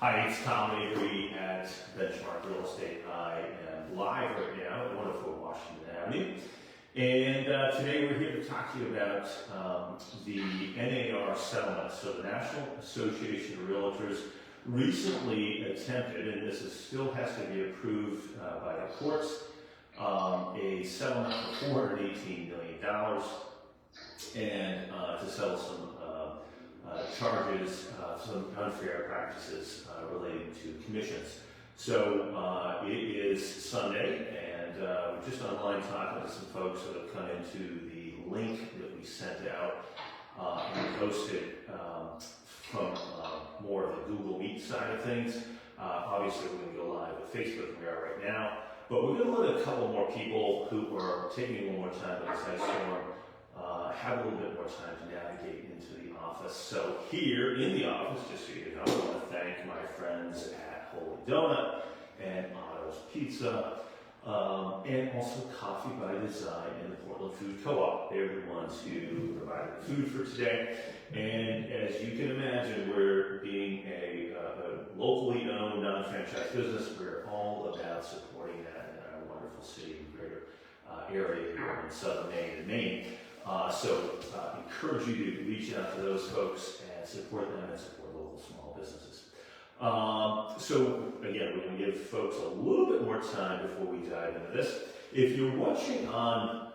Hi, it's Tom Landry at Benchmark Real Estate. I am live right now at 104 Washington Avenue. And today we're here to talk to you about the NAR settlement. So the National Association of Realtors recently attempted, and still has to be approved by the courts, a settlement for $418 million and to settle some charges, some unfair practices relating to commissions. So it is Sunday, and we're just online talking to some folks that have come into the link that we sent out and posted from more of the Google Meet side of things. Obviously, we're going to go live with Facebook, and we are right now. But we're going to let a couple more people who are taking a little more time with this ice storm have a little bit more time to navigate into the office. So here in the office, just so you know, I want to thank my friends at Holy Donut and Otto's Pizza, and also Coffee by Design and the Portland Food Co-op. They're the ones who provided the food for today. And as you can imagine, we're being a locally owned, non-franchise business. We're all about supporting that in our wonderful city and greater area here in southern Maine and Maine. So encourage you to reach out to those folks and support them and support local small businesses. So again, we're going to give folks a little bit more time before we dive into this. If you're watching on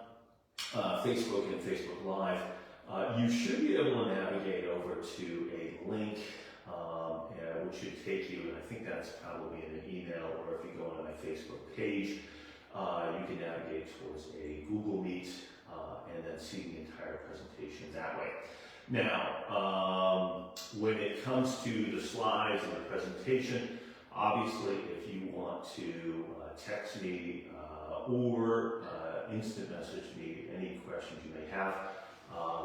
Facebook and Facebook Live, you should be able to navigate over to a link which should take you, and I think that's probably in an email, or if you go on my Facebook page, you can navigate towards a Google Meet and then see the entire presentation that way. Now, when it comes to the slides and the presentation, obviously if you want to text me or instant message me any questions you may have,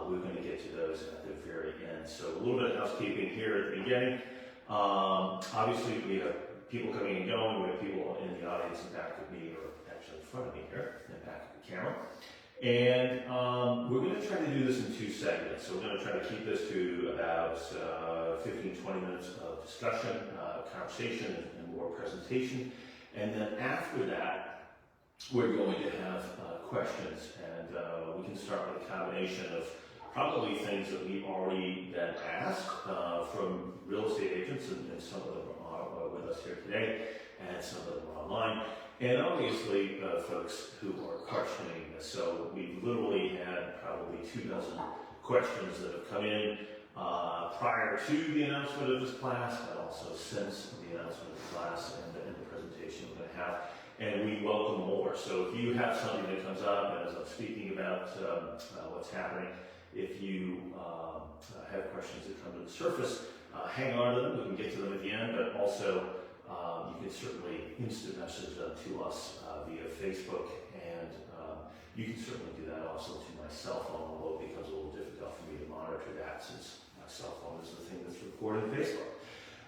we're going to get to those at the very end. So a little bit of housekeeping here at the beginning. Obviously we have people coming and going. We have people in the audience in back of me, or actually in front of me here, in the back of the camera. And we're going to try to do this in two segments. So we're going to try to keep this to about 15-20 minutes of discussion, conversation, and more presentation. And then after that, we're going to have questions. And we can start with a combination of probably things that we've already been asked from real estate agents, and some of them are with us here today, and some of them are online. And obviously, folks who are questioning this. So we've literally had probably 24 questions that have come in prior to the announcement of this class, and also since the announcement of the class and the presentation we're going to have. And we welcome more. So if you have something that comes up, and as I'm speaking about what's happening, if you have questions that come to the surface, hang on to them. We can get to them at the end, but also you can certainly instant message them to us via Facebook, and you can certainly do that also to my cell phone, although it becomes a little difficult for me to monitor that since my cell phone is the thing that's recording Facebook.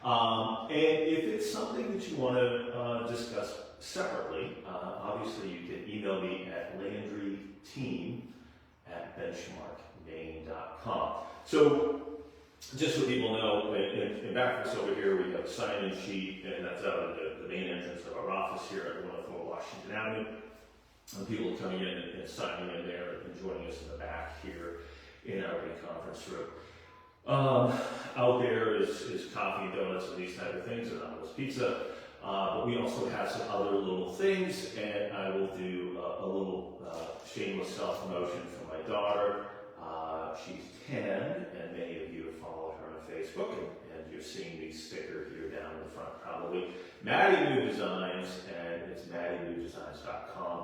And if it's something that you want to discuss separately, obviously you can email me at landryteam@benchmarkmaine.com. So just so people know, in back of us over here, we have a sign-in sheet, and that's out at the main entrance of our office here at 104 Washington Avenue. And people are coming in and signing in there and joining us in the back here in our main conference room. Out there is coffee, donuts, and these type of things, and Otto's Pizza. But we also have some other little things, and I will do a little shameless self-promotion for my daughter. She's 10, and many of you have followed her on Facebook, and you're seeing the sticker here down in the front probably. Maddie New Designs, and it's maddieNewDesigns.com.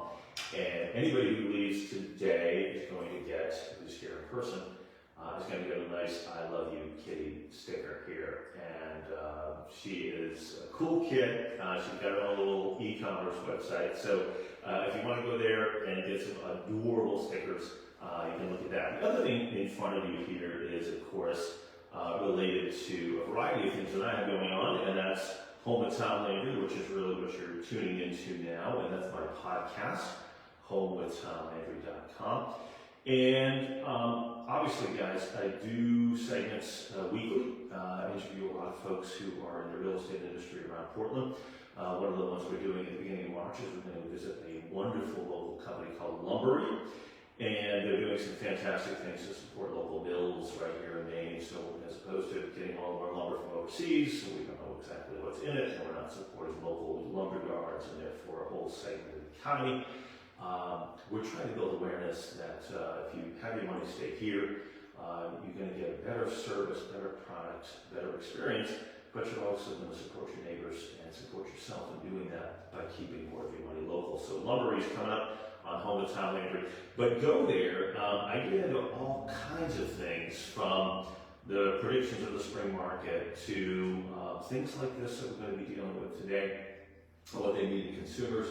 And anybody who leaves today is going to get, who's here in person, is going to get a nice I Love You Kitty sticker here. And she is a cool kid. She's got her own little e-commerce website. So if you want to go there and get some adorable stickers, you can look at that. The other thing in front of you here is, of course, related to a variety of things that I have going on, and that's Home with Tom Landry, which is really what you're tuning into now, and that's my podcast, homewithtomlandry.com. And obviously, guys, I do segments weekly. I interview a lot of folks who are in the real estate industry around Portland. One of the ones we're doing at the beginning of March is we're going to visit a wonderful local company called Landry. And they're doing some fantastic things to support local mills right here in Maine. So as opposed to getting all of our lumber from overseas, so we don't know exactly what's in it, and we're not supporting local lumber yards and therefore a whole segment of the economy. We're trying to build awareness that if you have your money stay here, you're going to get a better service, better product, better experience, but you're also going to support your neighbors and support yourself in doing that by keeping more of your money local. So Landry is coming up on home to town Landry. But go there, I get into all kinds of things, from the predictions of the spring market to things like this that we're going to be dealing with today, what they mean to consumers,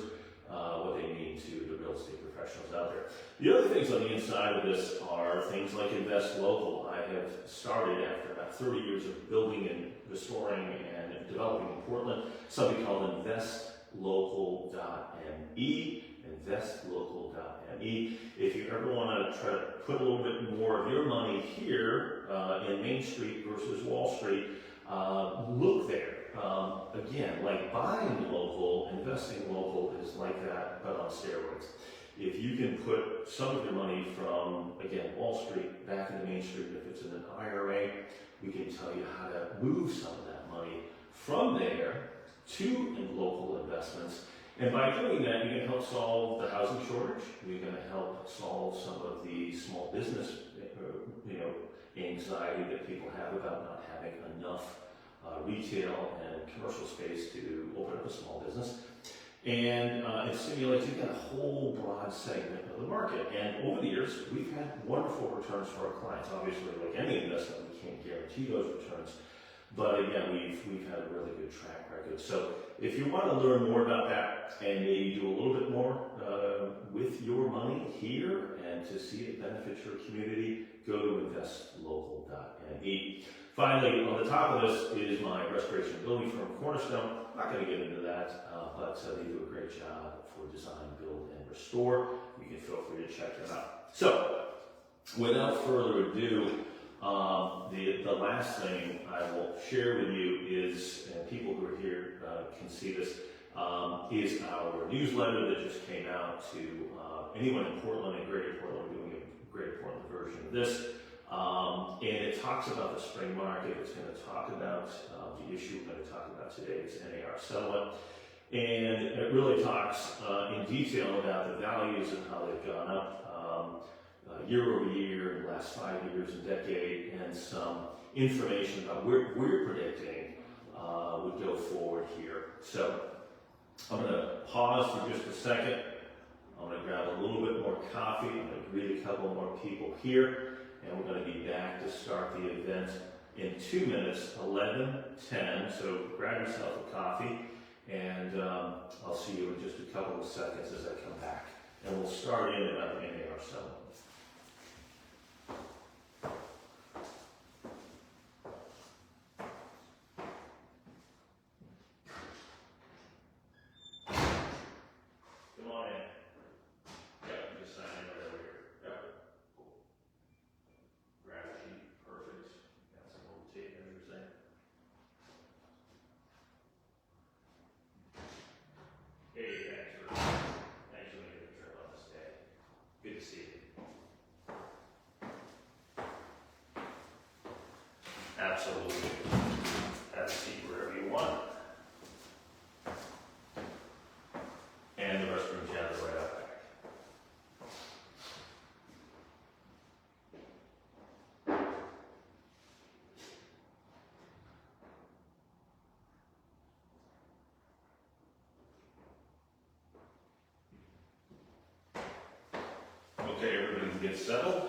what they mean to the real estate professionals out there. The other things on the inside of this are things like Invest Local. I have started, after about 30 years of building and restoring and developing in Portland, something called investlocal.me. investlocal.me. If you ever want to try to put a little bit more of your money here in Main Street versus Wall Street, look there. Again, like buying local, investing local is like that, but on steroids. If you can put some of your money from, again, Wall Street back into Main Street, if it's in an IRA, we can tell you how to move some of that money from there to local investments. And by doing that, you can help solve the housing shortage. You're going to help solve some of the small business, anxiety that people have about not having enough retail and commercial space to open up a small business. And it stimulates, again, a whole broad segment of the market. And over the years, we've had wonderful returns for our clients. Obviously, like any investment, we can't guarantee those returns. But again, we've had a really good track record. So if you want to learn more about that and maybe do a little bit more with your money here and to see it benefit your community, go to investlocal.me. Finally, on the top of this is my restoration and building firm, Cornerstone. I'm not going to get into that, but they do a great job for design, build, and restore. You can feel free to check them out. So, without further ado, the last thing I will share with you is, and people who are here can see this, is our newsletter that just came out to anyone in Portland and Greater Portland. We're doing a Greater Portland version of this. And it talks about the spring market. It's going to talk about the issue we're going to talk about today, is NAR settlement. And it really talks in detail about the values and how they've gone up year over year, in the last 5 years and decade, and some information about where we're predicting would go forward here. So I'm going to pause for just a second. I'm going to grab a little bit more coffee. I'm going to greet a couple more people here. And we're going to be back to start the event in 2 minutes, 11:10. So grab yourself a coffee, and I'll see you in just a couple of seconds as I come back. And we'll start in about the NAR settlement. Come on in. Yeah, just sign in right over here. Yep. Grab a sheet. Perfect. Got some little tape measures there. Hey, thanks for making the trip on this day. Good to see you. Absolutely. Have a seat wherever you want. And the restrooms down right out back. Okay, everybody can get settled.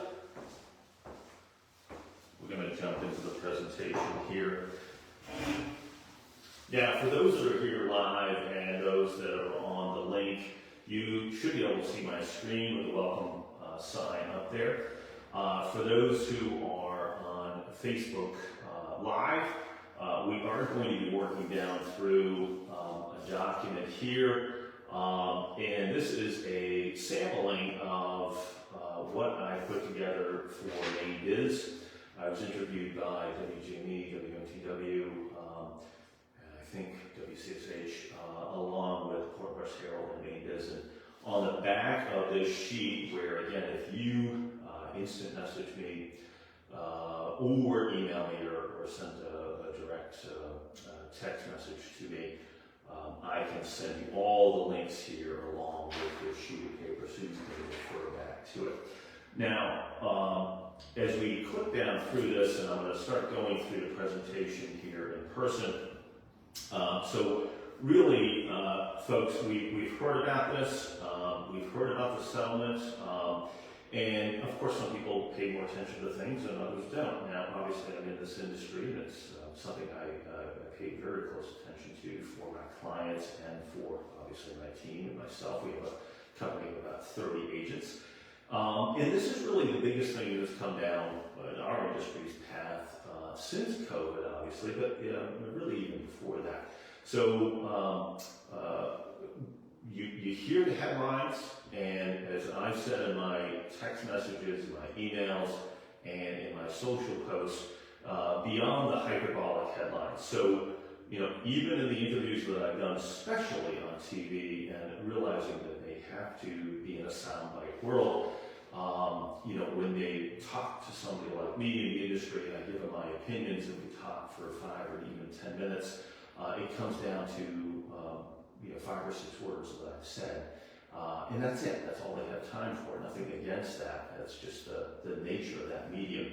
We're going to jump into the presentation here. Now, for those that are here live and those that are on the link, you should be able to see my screen with the welcome sign up there. For those who are on Facebook Live, we are going to be working down through a document here. And this is a sampling of what I put together for Maine Biz. I was interviewed by WGME, WMTW, KCSH, along with Port West Herald and Maine Biz. And on the back of this sheet, where again, if you instant message me or email me or send a direct text message to me, I can send you all the links here along with this sheet of paper so you can refer back to it. Now, as we click down through this, and I'm going to start going through the presentation here in person. So really, folks, we've heard about this. We've heard about the settlement. And of course, some people pay more attention to things and others don't. Now, obviously, I'm in this industry, and it's something I pay very close attention to for my clients and for, obviously, my team and myself. We have a company of about 30 agents. And this is really the biggest thing that's come down in our industry's path since COVID, obviously, but really even before that. So you hear the headlines, and as I've said in my text messages, my emails, and in my social posts, beyond the hyperbolic headlines. So, even in the interviews that I've done, especially on TV, and realizing that they have to be in a soundbite world, when they talk to somebody like me in the industry, and I give them my opinions, and we talk for 5 or even 10 minutes, it comes down to 5 or 6 words that I've said. And that's it. That's all they have time for. Nothing against that. That's just the nature of that medium.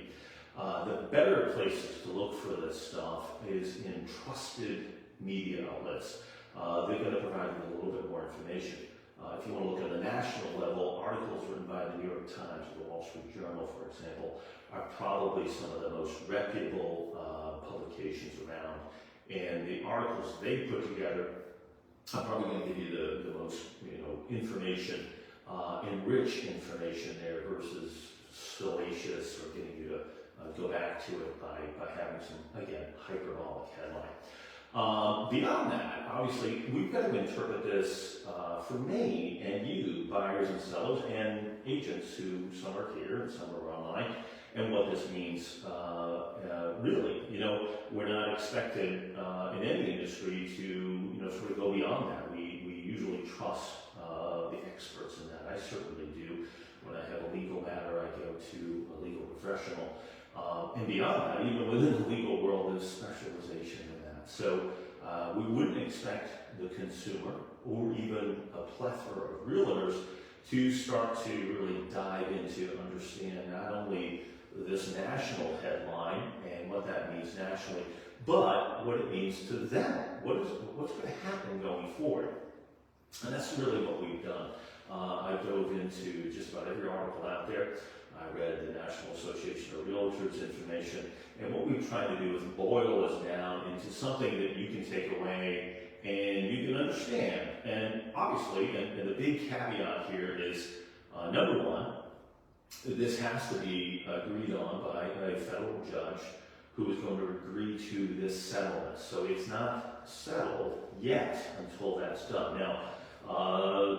The better places to look for this stuff is in trusted media outlets. They're going to provide you with a little bit more information. If you want to look at the national level, articles written by the New York Times or the Wall Street Journal, for example, are probably some of the most reputable publications around. And the articles they put together are probably going to give you the most information, enriched information there versus salacious or getting you to go back to it by having some, again, hyperbolic headline. Beyond that, obviously, we've got to interpret this for me and you, buyers and sellers, and agents who some are here and some are online, and what this means really. We're not expected in any industry to sort of go beyond that. We usually trust the experts in that. I certainly do. When I have a legal matter, I go to a legal professional. And beyond that, even within the legal world, there's specialization in that. So we wouldn't expect the consumer or even a plethora of realtors to start to really dive into understand not only this national headline and what that means nationally, but what it means to them. What's going to happen going forward? And that's really what we've done. I dove into just about every article out there. I read the National Association of Realtors information, and what we've tried to do is boil this down into something that you can take away and you can understand. And obviously, and the big caveat here is, number one, this has to be agreed on by a federal judge who is going to agree to this settlement. So it's not settled yet until that's done. Now,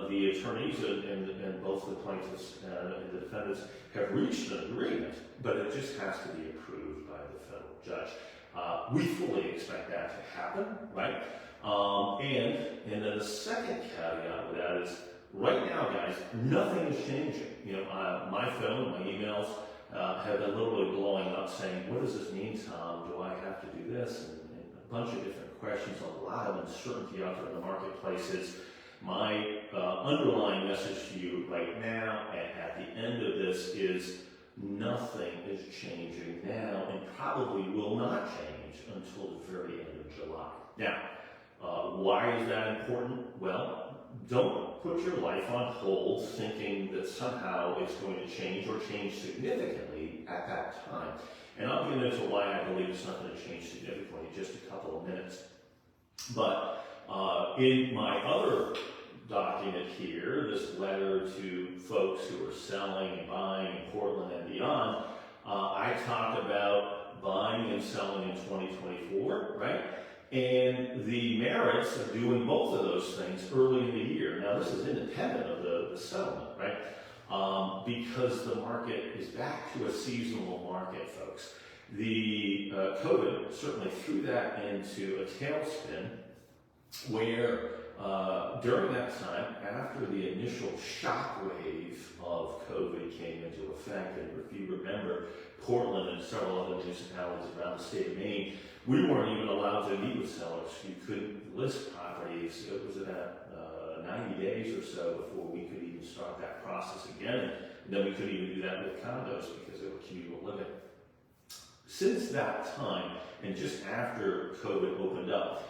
the attorneys and both the plaintiffs and the defendants have reached an agreement, but it just has to be approved by the federal judge. We fully expect that to happen, right? And then the second caveat with that is, right now, guys, nothing is changing. My phone, my emails have been literally blowing up saying, what does this mean, Tom? Do I have to do this? And a bunch of different questions, a lot of uncertainty out there in the marketplaces. My underlying message to you right now at the end of this is nothing is changing now and probably will not change until the very end of July. Now, why is that important? Well, don't put your life on hold thinking that somehow it's going to change or change significantly at that time. And I'll get into why I believe it's not going to change significantly in just a couple of minutes. But in my other document here, this letter to folks who are selling and buying in Portland and beyond, I talked about buying and selling in 2024, right? And the merits of doing both of those things early in the year. Now, this is independent of the settlement, right? Because the market is back to a seasonal market, folks. The COVID certainly threw that into a tailspin. where during that time, after the initial shock wave of COVID came into effect, and if you remember, Portland and several other municipalities around the state of Maine, we weren't even allowed to meet with sellers. You couldn't list properties. It was about 90 days or so before we could even start that process again. And then we couldn't even do that with condos because they were communal living. Since that time, and just after COVID opened up,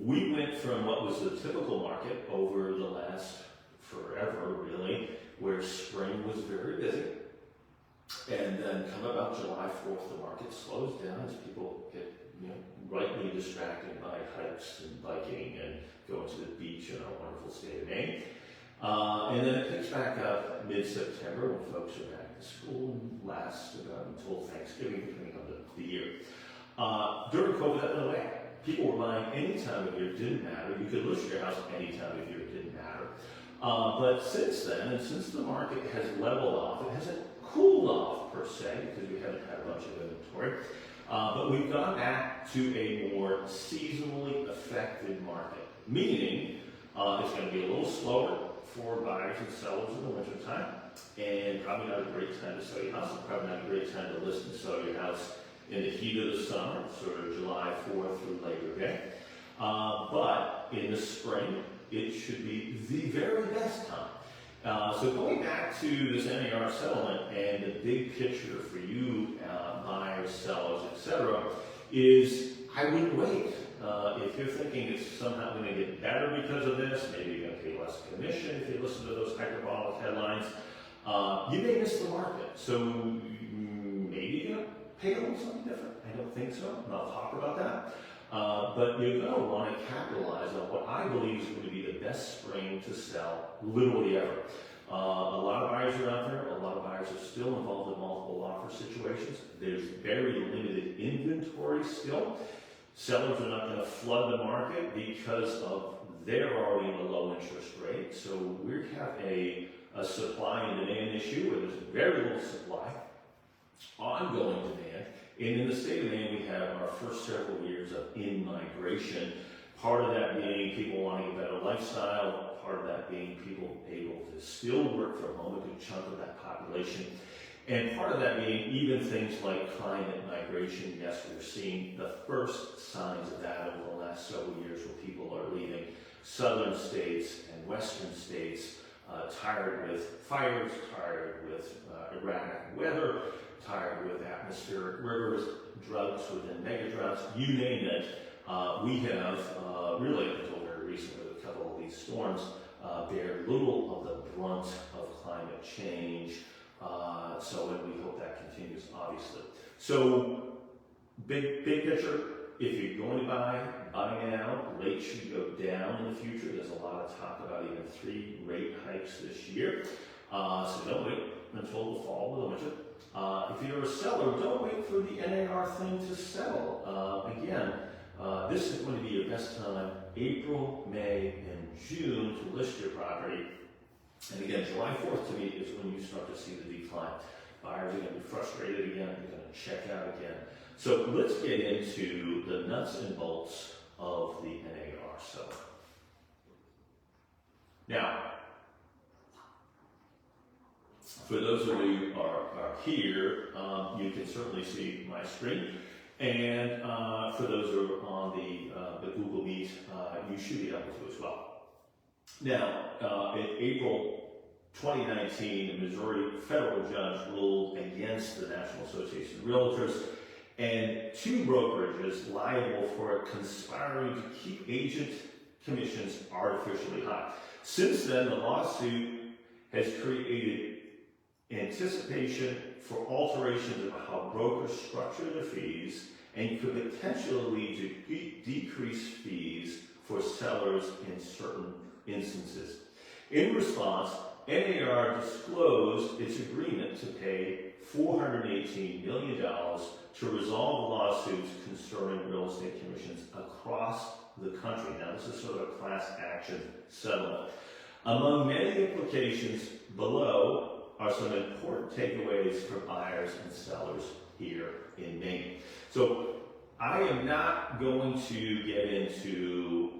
we went from what was the typical market over the last forever, really, where spring was very busy. And then come about July 4th, the market slows down as people get rightly distracted by hikes and biking and going to the beach in our wonderful state of Maine. And then it picks back up mid-September when folks are back to school and lasts until Thanksgiving, depending on the year. During COVID, that went away. People were buying any time of year, it didn't matter. You could list your house any time of year, it didn't matter. But since then, and since the market has leveled off, it hasn't cooled off per se, because we haven't had a bunch of inventory. But we've gone back to a more seasonally affected market, meaning it's going to be a little slower for buyers and sellers in the wintertime, and probably not a great time to sell your house, and probably not a great time to list and sell your house in the heat of the summer, sort of July 4th through Labor Day. But in the spring, it should be the very best time. So going back to this NAR settlement and the big picture for you, buyers, sellers, etc., is I wouldn't wait. If you're thinking it's somehow going to get better because of this, maybe you're going to pay less commission if you listen to those hyperbolic headlines, you may miss the market. So maybe you're going to pay a little something different. I don't think so, and I'll talk about that. But you're going to want to capitalize on what I believe is going to be the best spring to sell literally ever. A lot of buyers are out there. A lot of buyers are still involved in multiple offer situations. There's very limited inventory still. Sellers are not going to flood the market because of they're already in a low interest rate. So we have a supply and demand issue where there's very little supply, ongoing demand. And in the state of Maine, we have our first several years of in-migration. Part of that being people wanting a better lifestyle, part of that being people able to still work from home, a good chunk of that population. And part of that being even things like climate migration. Yes, we're seeing the first signs of that over the last several years where people are leaving southern states and western states, tired with fires, tired with erratic weather, tired with atmospheric rivers, droughts within megadroughts, you name it. We have really, until very recently, with a couple of these storms, bear little of the brunt of climate change. And we hope that continues, obviously. So, big picture, if you're going to buy now. Rates should go down in the future. There's a lot of talk about even 3 rate hikes this year. So don't wait until the fall or the winter. If you're a seller, don't wait for the NAR thing to settle. Again, this is going to be your best time, April, May, and June, to list your property. And again, July 4th to me is when you start to see the decline. Buyers are going to be frustrated again, they're going to check out again. So let's get into the nuts and bolts of the NAR seller. Now, for those of you who are here, you can certainly see my screen. And for those who are on the Google Meet, you should be able to as well. Now, in April 2019, a Missouri federal judge ruled against the National Association of Realtors and 2 brokerages liable for conspiring to keep agent commissions artificially high. Since then, the lawsuit has created anticipation for alterations of how brokers structure their fees and could potentially lead to decreased fees for sellers in certain instances. In response, NAR disclosed its agreement to pay $418 million to resolve lawsuits concerning real estate commissions across the country. Now, this is sort of a class action settlement. Among many implications below are some important takeaways for buyers and sellers here in Maine. So, I am not going to get into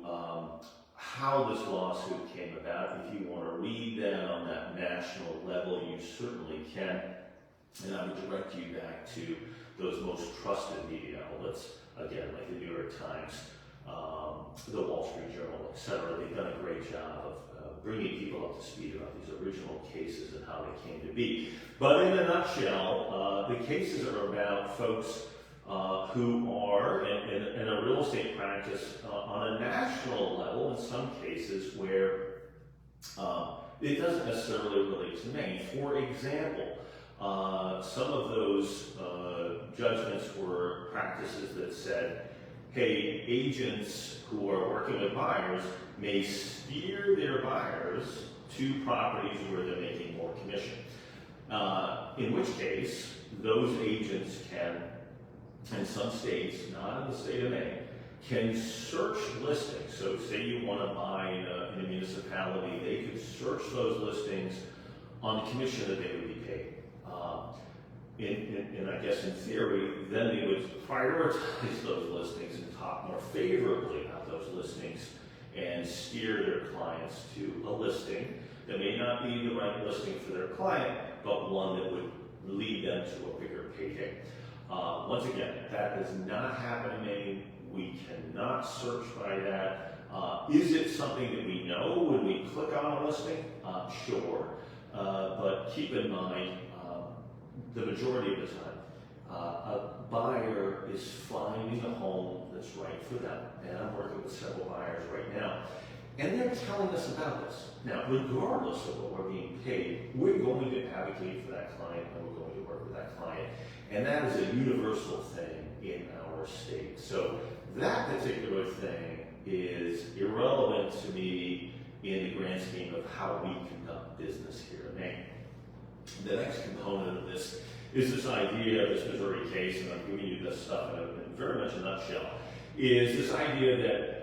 how this lawsuit came about. If you want to read that on that national level, you certainly can. And I would direct you back to those most trusted media outlets, again, like the New York Times, the Wall Street Journal, etc. They've done a great job of bringing people up to speed about these original cases and how they came to be. But in a nutshell, the cases are about folks who are in a real estate practice on a national level, in some cases where it doesn't necessarily relate to Maine. For example, some of those judgments were practices that said, hey, agents who are working with buyers may steer their buyers to properties where they're making more commission. In which case, those agents can, in some states, not in the state of Maine, can search listings. So say you want to buy in a municipality, they could search those listings on the commission that they would be paid. And I guess in theory, then they would prioritize those listings and talk more favorably about those listings and steer their clients to a listing that may not be the right listing for their client, but one that would lead them to a bigger payday. Once again, that does not happen in Maine. We cannot search by that. Is it something that we know when we click on a listing? Sure. But keep in mind, the majority of the time, a buyer is finding a home that's right for them. And I'm working with several buyers right now. And they're telling us about this. Now, regardless of what we're being paid, we're going to advocate for that client and we're going to work with that client. And that is a universal thing in our state. So that particular thing is irrelevant to me in the grand scheme of how we conduct business here in Maine. The next component of this is this idea of this Missouri case, and I'm giving you this stuff in very much a nutshell, is this idea that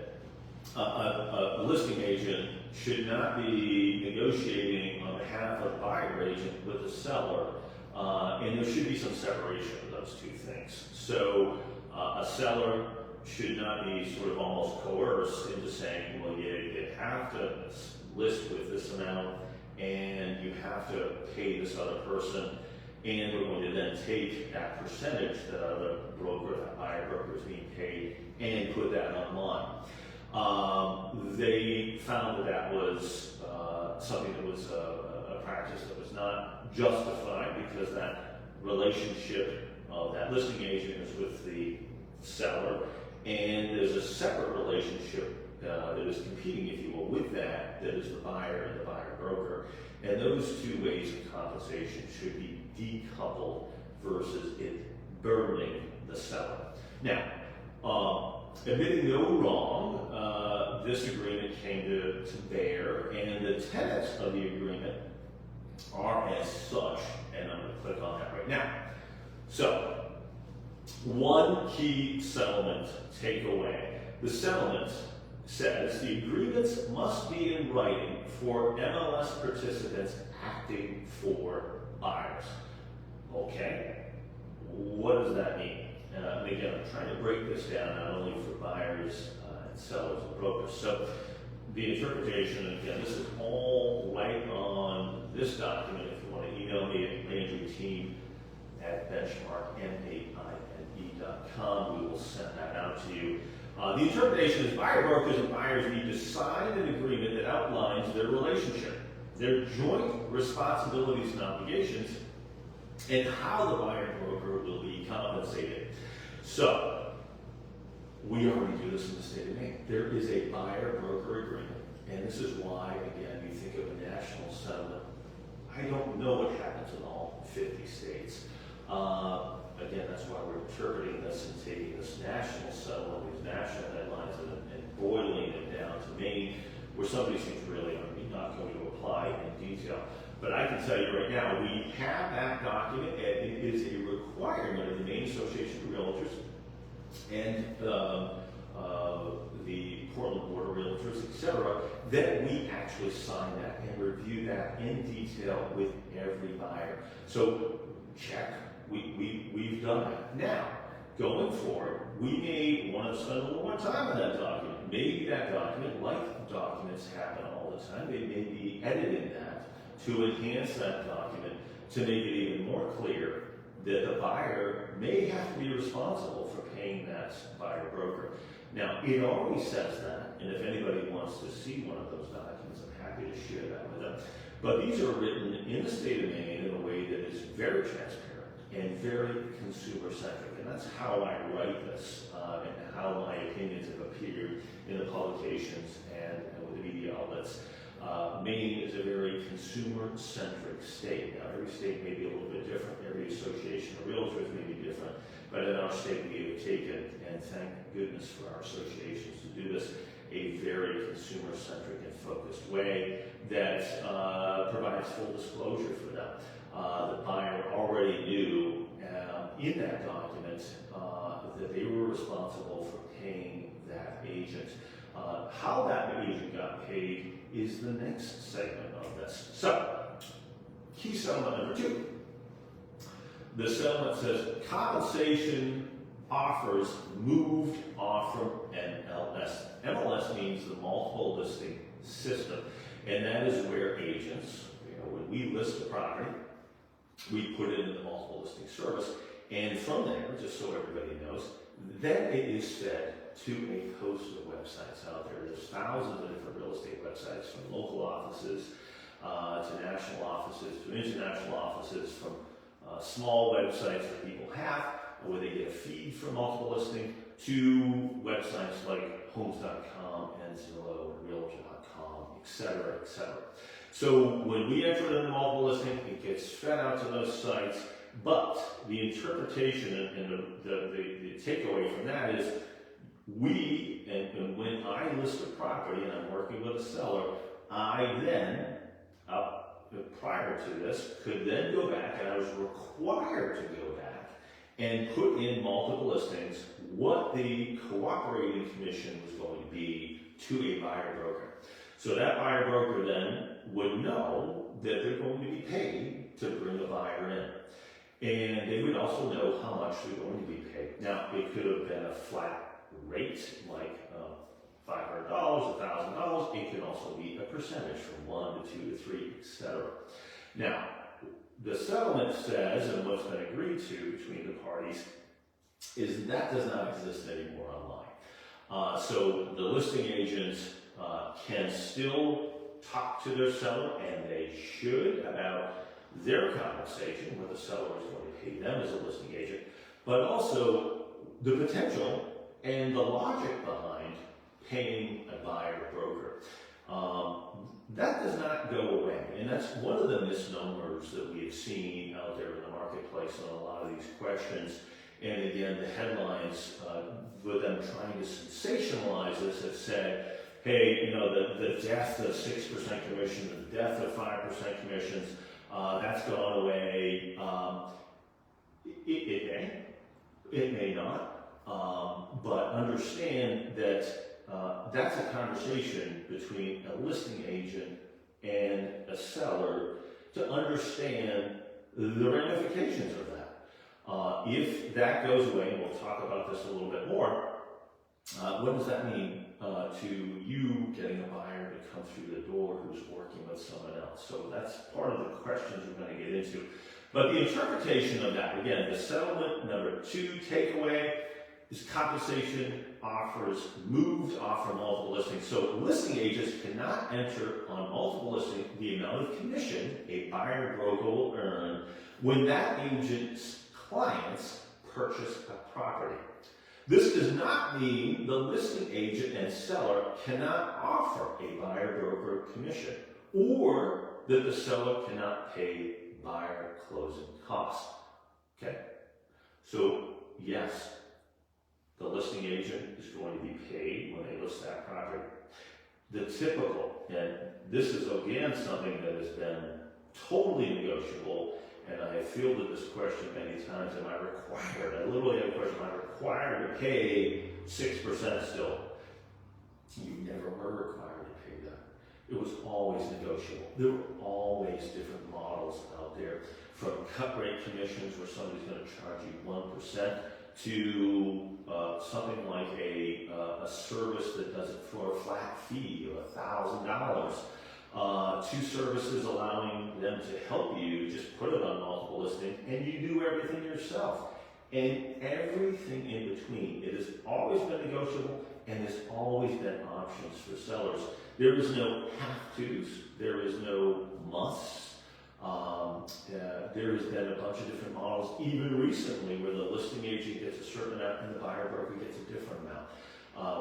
a listing agent should not be negotiating on behalf of the buyer agent with the seller, and there should be some separation of those two things. So a seller should not be sort of almost coerced into saying, well, you have to list with this amount, and you have to pay this other person, and we're going to then take that percentage that other broker, that buyer broker is being paid, and put that online. They found that that was something that was a practice that was not justified because that relationship of that listing agent is with the seller, and there's a separate relationship that is competing, if you will, with that is the buyer and the buyer broker. And those two ways of compensation should be decoupled versus it burdening the seller. Now, admitting no wrong, this agreement came to bear, and the tenets of the agreement are as such, and I'm going to click on that right now. So, one key settlement takeaway. The settlement says the agreements must be in writing for MLS participants acting for buyers. Okay, what does that mean? And again, I'm trying to break this down not only for buyers and sellers and brokers. So the interpretation, again, this is all right on this document. If you want to email me at landryteam@benchmarkmaine.com, we will send that out to you. The interpretation is buyer brokers and buyers need to sign an agreement that outlines their relationship, their joint responsibilities and obligations, and how the buyer broker will be compensated. So, we already do this in the state of Maine. There is a buyer broker agreement, and this is why, again, you think of a national settlement. I don't know what happens in all 50 states. Again, that's why we're interpreting this and taking this national settlement, these national headlines, and boiling it down to Maine, where some of these things really are not going to apply in detail. But I can tell you right now, we have that document, and it is a requirement of the Maine Association of Realtors and the Portland Board of Realtors, etc., that we actually sign that and review that in detail with every buyer. So check. We've done that. Now, going forward, we may want to spend a little more time on that document. Maybe that document, like documents happen all the time, they may be editing that to enhance that document to make it even more clear that the buyer may have to be responsible for paying that buyer broker. Now, it already says that, and if anybody wants to see one of those documents, I'm happy to share that with them. But these are written in the state of Maine in a way that is very transparent and very consumer-centric, and that's how I write this, and how my opinions have appeared in the publications and with the media outlets. Maine is a very consumer-centric state. Now, every state may be a little bit different. Every association of realtors may be different. But in our state, we have taken, and thank goodness for our associations to do this, a very consumer-centric and focused way that provides full disclosure for them. The buyer already knew in that document that they were responsible for paying that agent. How that agent got paid is the next segment of this. So, key settlement number 2. The settlement says compensation offers moved off from MLS. MLS means the multiple listing system, and that is where agents, when we list a property, we put it in the multiple listing service, and from there, just so everybody knows, then it is fed to a host of websites out there. There's thousands of different real estate websites, from local offices to national offices to international offices, from small websites that people have where they get a feed from multiple listing to websites like homes.com and Zillow and realtor.com, etc., etc. So when we enter it in the multiple listing, it gets fed out to those sites, but the interpretation and the takeaway from that is and when I list a property and I'm working with a seller, I then, prior to this, could then go back, and I was required to go back and put in multiple listings what the cooperating commission was going to be to a buyer broker. So that buyer broker then would know that they're going to be paid to bring the buyer in. And they would also know how much they're going to be paid. Now, it could have been a flat rate, like $500, $1,000. It can also be a percentage from 1 to 2 to 3, etc. Now, the settlement says, and what's been agreed to between the parties, is that does not exist anymore online. So the listing agent can still talk to their seller, and they should, about their compensation, what the seller is going to pay them as a listing agent, but also the potential and the logic behind paying a buyer broker. That does not go away, and that's one of the misnomers that we have seen out there in the marketplace on a lot of these questions. And again, the headlines with them trying to sensationalize this have said, hey, the death of 6% commission, the death of 5% commissions, that's gone away. It may not, but understand that that's a conversation between a listing agent and a seller to understand the ramifications of that. If that goes away, and we'll talk about this a little bit more, what does that mean to you getting a buyer to come through the door who's working with someone else? So that's part of the questions we're going to get into. But the interpretation of that, again, the settlement number 2 takeaway is compensation offers moved off from multiple listings. So listing agents cannot enter on multiple listings the amount of commission a buyer broker will earn when that agent's clients purchase a property. This does not mean the listing agent and seller cannot offer a buyer broker commission, or that the seller cannot pay buyer closing costs. Okay? So, yes, the listing agent is going to be paid when they list that property. The typical, and this is again something that has been totally negotiable, and I have fielded this question many times, am I required? I literally have a question, am I required to pay 6% still? You never were required to pay that. It was always negotiable. There were always different models out there, from cut rate commissions where somebody's going to charge you 1% to something like a service that does it for a flat fee of $1,000, to services allowing them to help you just put it on multiple listings, and you do everything yourself. And everything in between. It has always been negotiable, and there's always been options for sellers. There is no have-tos, there is no musts. There has been a bunch of different models, even recently, where the listing agent gets a certain amount and the buyer broker gets a different amount.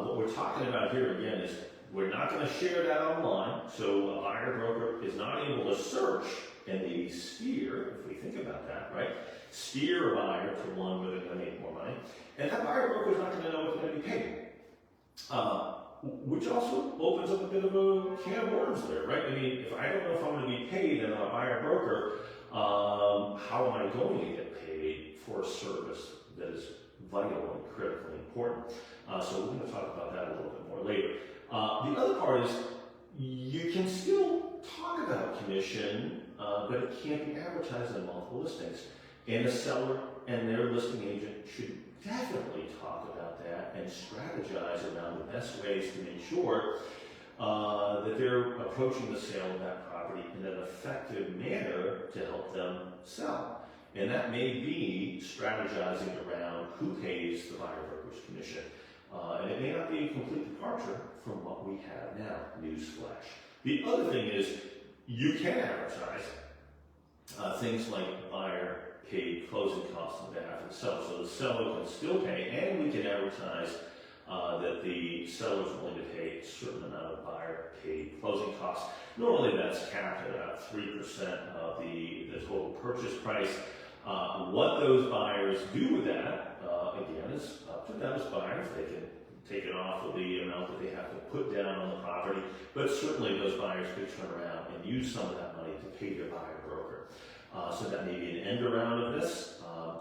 What we're talking about here again is we're not going to share that online, so a buyer broker is not able to search and maybe steer, if we think about that, right? Steer a buyer to one where they're going to make more money, and that buyer broker is not going to know what they're going to be paid. Which also opens up a bit of a can of worms there, right? I mean, if I don't know if I'm going to be paid and I'm a buyer broker, how am I going to get paid for a service that is vital and critically important? So we're going to talk about that a little bit more later. The other part is you can still talk about commission, but it can't be advertised on multiple listings. And the seller and their listing agent should definitely talk about that and strategize around the best ways to make sure that they're approaching the sale of that property in an effective manner to help them sell. And that may be strategizing around who pays the buyer broker's commission. And it may not be a complete departure from what we have now, newsflash. The other thing is you can advertise things like buyer paid closing costs on behalf of the seller. So the seller can still pay, and we can advertise that the seller is willing to pay a certain amount of buyer paid closing costs. Normally that's capped at about 3% of the total purchase price. What those buyers do with that, again, is up to them as buyers. They can take it off of the amount that they have to put down on the property, but certainly those buyers could turn around and use some of that money to pay their buyer broker. So that may be an end around of this.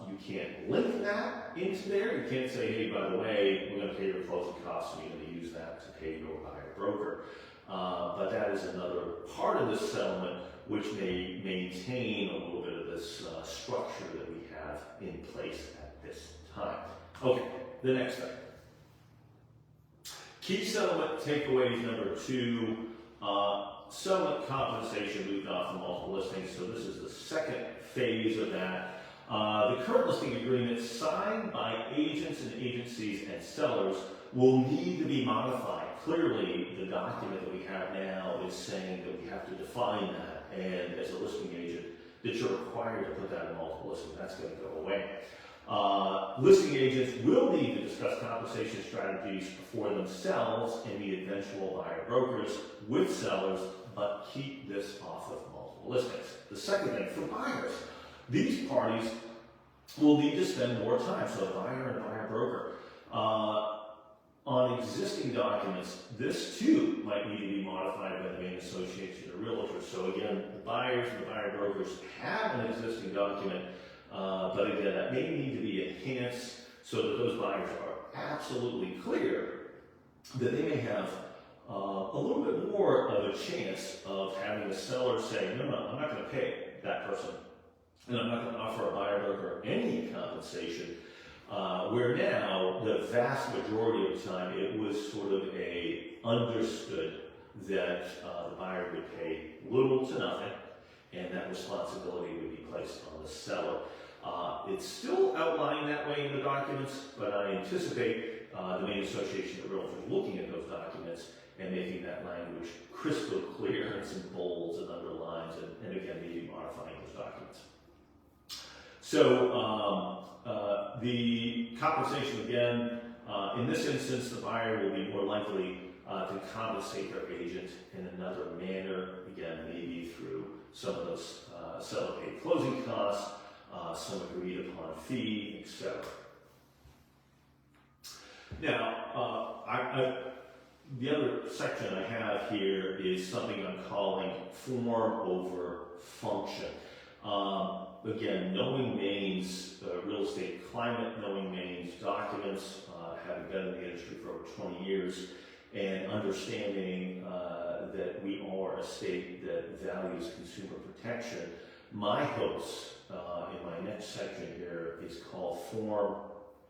You can't link that into there. You can't say, hey, by the way, we're going to pay your closing costs, and you're going to use that to pay your buyer broker. But that is another part of this settlement which may maintain a little bit of this structure that we have in place at this time. Okay, the next thing. Key settlement takeaways number 2. Settlement compensation moved off from multiple listings, so this is the second phase of that. The current listing agreement signed by agents and agencies and sellers will need to be modified. Clearly, the document that we have now is saying that we have to define that, and as a listing agent, that you're required to put that in multiple listings. That's going to go away. Listing agents will need to discuss compensation strategies for themselves and the eventual buyer brokers with sellers, but keep this off of multiple listings. The second thing, for buyers, these parties will need to spend more time, so buyer and buyer broker, on existing documents. This too might need to be modified by the main association of realtors. So again, the buyers and the buyer brokers have an existing document, but again, that may need to be enhanced so that those buyers are absolutely clear that they may have a little bit more of a chance of having the seller say, no, I'm not going to pay that person, and I'm not going to offer a buyer broker any compensation. Where now, the vast majority of the time, it was sort of understood that the buyer would pay little to nothing, and that responsibility would be placed on the seller. It's still outlined that way in the documents, but I anticipate the main association of realtors looking at those documents and making that language crystal clear in some bolds and underlines, and again, maybe modifying those documents. So the compensation, again, in this instance, the buyer will be more likely to compensate their agent in another manner, again, maybe through some of those seller paid closing costs, some agreed upon fee, etc. Now, the other section I have here is something I'm calling form over function. Again, knowing Maine's real estate climate, knowing Maine's documents, having been in the industry for over 20 years, and understanding that we are a state that values consumer protection, my hopes in my next section here is called form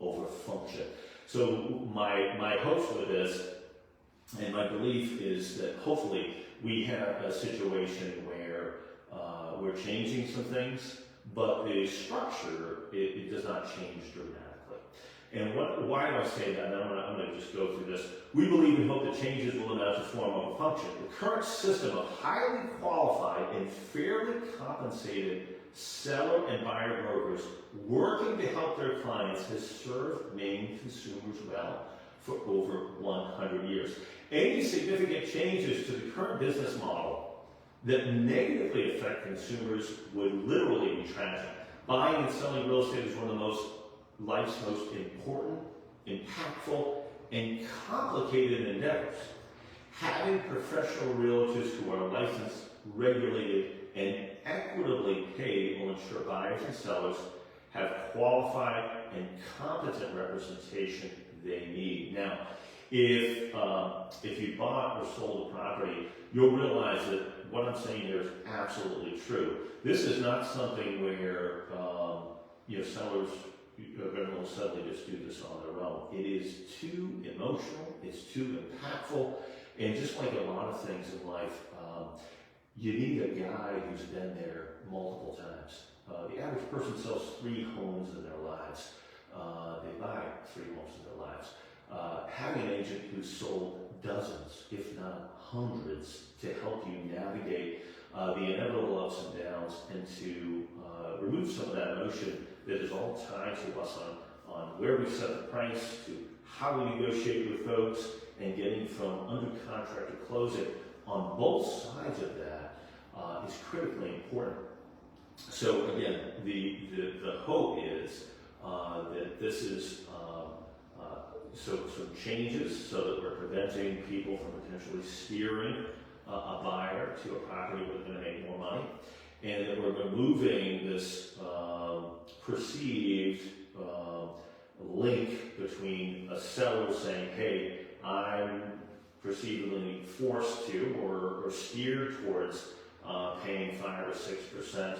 over function. So my hopes with this and my belief is that hopefully we have a situation where we're changing some things, but the structure, it does not change dramatically. And why do I say that? And I'm going to just go through this. We believe and hope that changes will amount to form over function. The current system of highly qualified and fairly compensated seller and buyer brokers working to help their clients has served Maine consumers well for over 100 years. Any significant changes to the current business model that negatively affect consumers would literally be tragic. Buying and selling real estate is one of life's most important, impactful, and complicated endeavors. Having professional realtors who are licensed, regulated, and equitably paid will ensure buyers and sellers have qualified and competent representation they need. Now, if you bought or sold a property, you'll realize that what I'm saying here is absolutely true. This is not something where sellers are going to suddenly just do this on their own. It is too emotional, it's too impactful, and just like a lot of things in life, you need a guy who's been there multiple times. The average person sells 3 homes in their lives. They buy 3 homes in their lives. Having an agent who's sold dozens, if not hundreds, to help you navigate the inevitable ups and downs and to remove some of that emotion that is all tied to us on where we set the price, to how we negotiate with folks, and getting from under contract to closing on both sides of that is critically important. So again, the hope is that this is some changes so that we're preventing people from potentially steering a buyer to a property where they're going to make more money, and that we're removing this perceived link between a seller saying, hey, I'm perceivably forced to or steered towards paying 5 or 6%,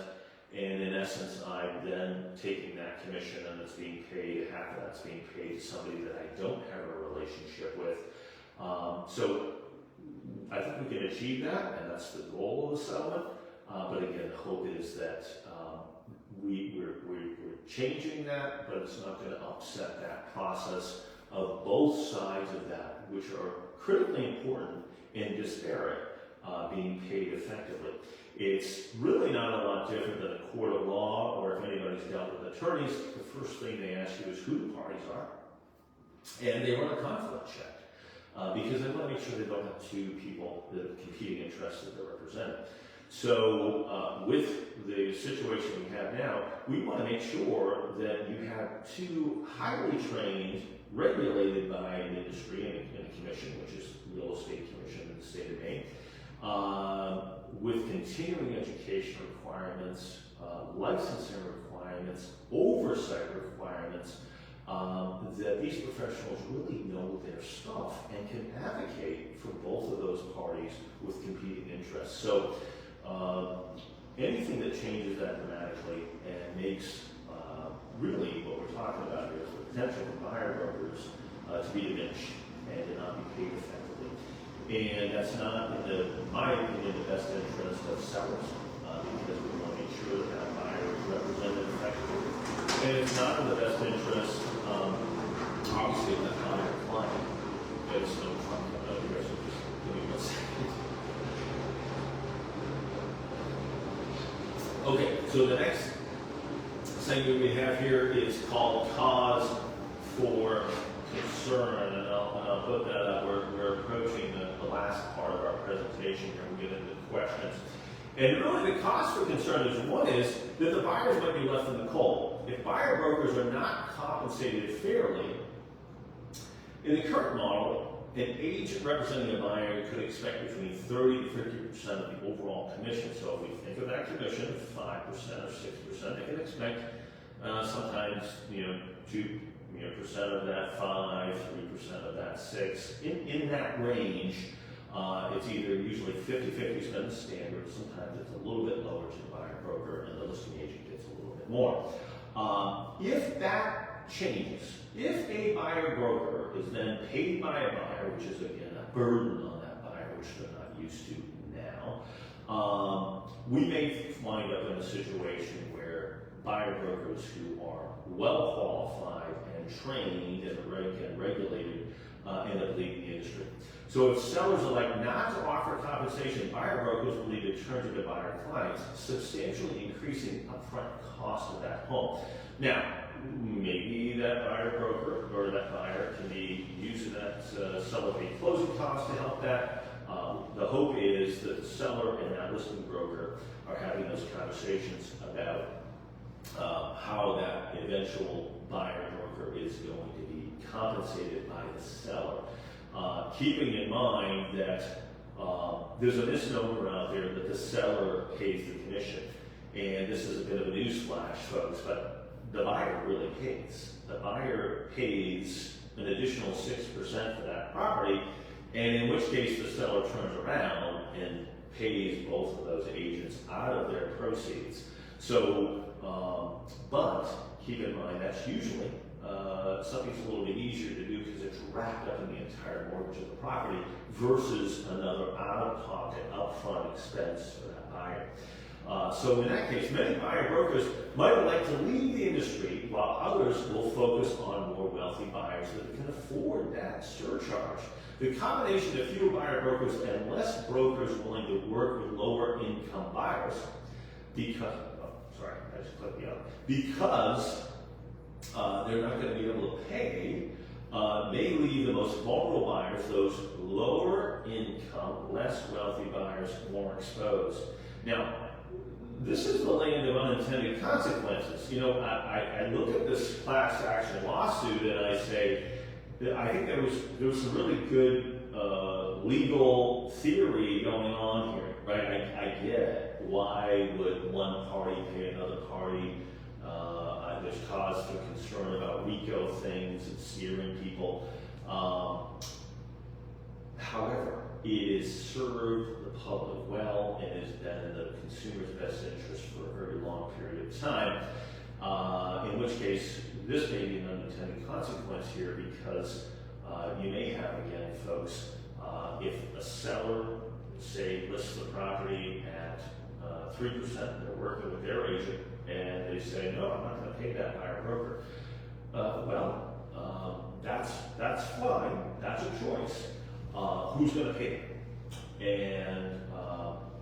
and in essence, I'm then taking that commission and it's being paid, half of that's being paid to somebody that I don't have a relationship with. So I think we can achieve that, and that's the goal of the settlement. But again, the hope is that we're changing that, but it's not going to upset that process of both sides of that, which are critically important and disparate, being paid effectively. It's really not a lot different than a court of law, or if anybody's dealt with attorneys, the first thing they ask you is who the parties are. And they run a conflict check, because they want to make sure they don't have 2 people that have competing interests that they're representing. So with the situation we have now, we want to make sure that you have 2 highly trained, regulated by an industry and a commission, which is Real Estate Commission in the state of Maine, with continuing education requirements, licensing requirements, oversight requirements, that these professionals really know their stuff and can advocate for both of those parties with competing interests. So anything that changes that dramatically and makes really what we're talking about here is the potential for buyer brokers to be diminished and to not be paid effectively. And that's not, in my opinion, the best interest of sellers, because we want to make sure that that buyer is represented effectively. And it's not in the best interest, obviously, of that buyer client. There's no fun coming out here, so just give me 1 second. Okay, so the next segment we have here is called Cause for Concern, and I'll put that up. We're approaching the last part of our presentation here. We'll get into questions. And really the cause for concern is one is that the buyers might be left in the cold. If buyer brokers are not compensated fairly, in the current model, an agent representing a buyer could expect between 30 to 50% of the overall commission. So if we think of that commission, 5% or 6%, they can expect sometimes 2% of that 5, 3% of that 6. In that range, it's either usually 50-50 has been the standard. Sometimes it's a little bit lower to the buyer broker, and the listing agent gets a little bit more. If that changes. If a buyer broker is then paid by a buyer, which is again a burden on that buyer, which they're not used to now, we may wind up in a situation where buyer brokers who are well qualified and trained and regulated end up leaving the industry. So if sellers elect not to offer compensation, buyer brokers will need to turn to the buyer clients, substantially increasing upfront cost of that home. Now, maybe that buyer broker or that buyer can be using that seller paid closing costs to help that. The hope is that the seller and that listing broker are having those conversations about how that eventual buyer broker is going to be compensated by the seller. Keeping in mind that there's a misnomer out there that the seller pays the commission. And this is a bit of a newsflash, folks, but the buyer really pays. The buyer pays an additional 6% for that property, and in which case the seller turns around and pays both of those agents out of their proceeds. So, but keep in mind that's usually something's a little bit easier to do because it's wrapped up in the entire mortgage of the property versus another out-of-pocket upfront expense for that buyer. So in that case, many buyer brokers might like to leave the industry while others will focus on more wealthy buyers that can afford that surcharge. The combination of fewer buyer brokers and less brokers willing to work with lower income buyers because they're not going to be able to pay, may leave the most vulnerable buyers, those lower income, less wealthy buyers, more exposed. Now, this is the land of unintended consequences. You know, I look at this class action lawsuit and I say, I think there was some really good legal theory going on here, right? I get it. Why would one party pay another party? There's cause for concern about RICO things and steering people. However, it has served the public well and has been in the consumer's best interest for a very long period of time. In which case, this may be an unintended consequence here because you may have, again, folks, if a seller, say, lists the property at 3%, they're working with their agent, and they say, no, I'm not going to pay that buyer broker. That's fine. That's a choice. Who's going to pay it? And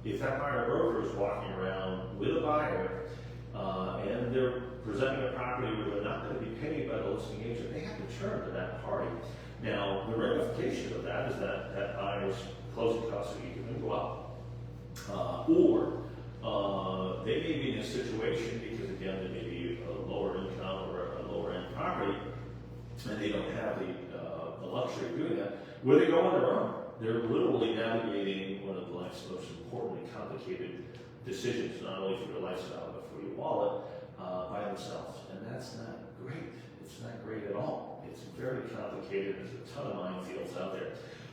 if that buyer broker is walking around with a buyer and they're presenting a property where they're not going to be paid by the listing agent, they have to turn to that party. Now, the ramification of that is that that buyer's closing costs are either going to go up, or they may be in a situation because, again, there may be a lower income or a lower end property, and they don't have the luxury of doing that, where they go on their own. They're literally navigating one of life's most important and complicated decisions, not only for your lifestyle, but for your wallet, by themselves. And that's not great. It's not great at all. It's very complicated. There's a ton of minefields out there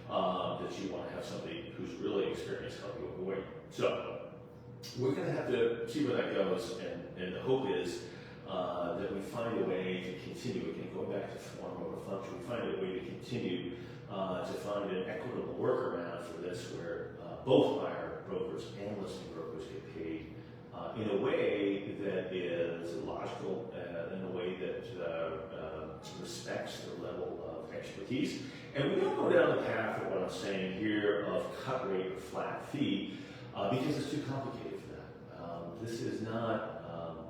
that you want to have somebody who's really experienced help you avoid. So we're going to have to see where that goes, and the hope is that we find a way to continue, again, going back to form over function, we find a way to continue to find an equitable workaround for this where both buyer brokers and listing brokers get paid in a way that is logical, in a way that respects their level of expertise. And we don't go down the path of what I'm saying here of cut rate or flat fee because it's too complicated for that. This is not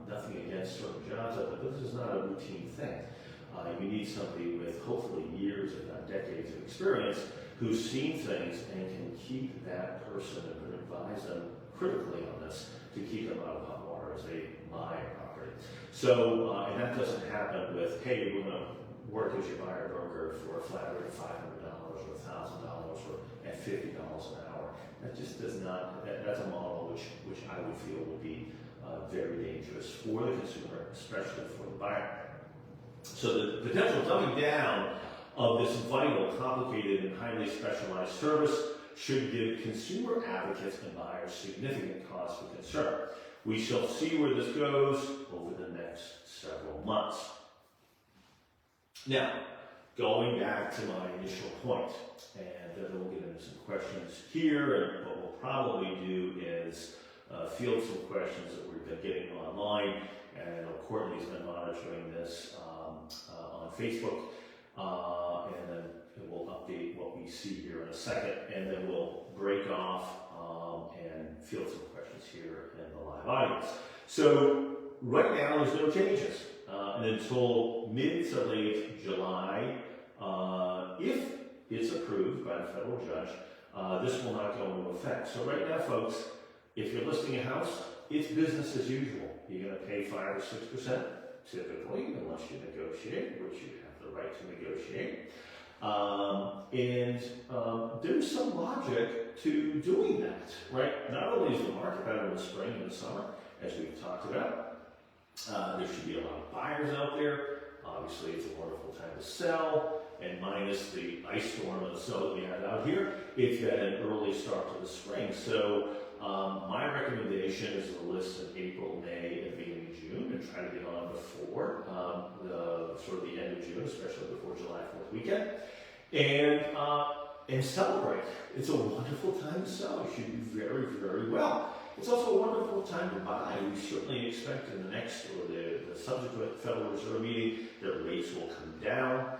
nothing against certain jobs, but this is not a routine thing. You need somebody with hopefully years, if not decades of experience, who's seen things and can keep that person and can advise them critically on this to keep them out of hot water as they buy a property. So, and that doesn't happen with, hey, we're going to work as your buyer broker for a flat rate of $500 or $1,000 or at $50 an hour. That just does not, that's a model which I would feel would be very dangerous for the consumer, especially for the buyer. So the potential dumbing down of this vital, complicated, and highly specialized service should give consumer advocates and buyers significant cause for concern. We shall see where this goes over the next several months. Now, going back to my initial point, and then we'll get into some questions here, and what we'll probably do is field some questions that we've been getting online, and Courtney's been monitoring this on Facebook, and then we'll update what we see here in a second, and then we'll break off and field some questions here in the live audience. So right now there's no changes, and until mid to late July, if it's approved by the federal judge, this will not go into effect. So right now, folks, if you're listing a house, it's business as usual. You're going to pay 5 or 6% typically, unless you negotiate, which you have the right to negotiate. There's some logic to doing that, right? Not only is the market better in the spring and the summer, as we've talked about, there should be a lot of buyers out there. Obviously, it's a wonderful time to sell, and minus the ice storm and the snow that we had out here, it's got an early start to the spring. So my recommendation is to list in April, May, and beginning of June, and try to get on before the end of June, especially before July 4th weekend, and celebrate. It's a wonderful time to sell. You should do very, very well. It's also a wonderful time to buy. We certainly expect in the next or the subsequent Federal Reserve meeting that rates will come down,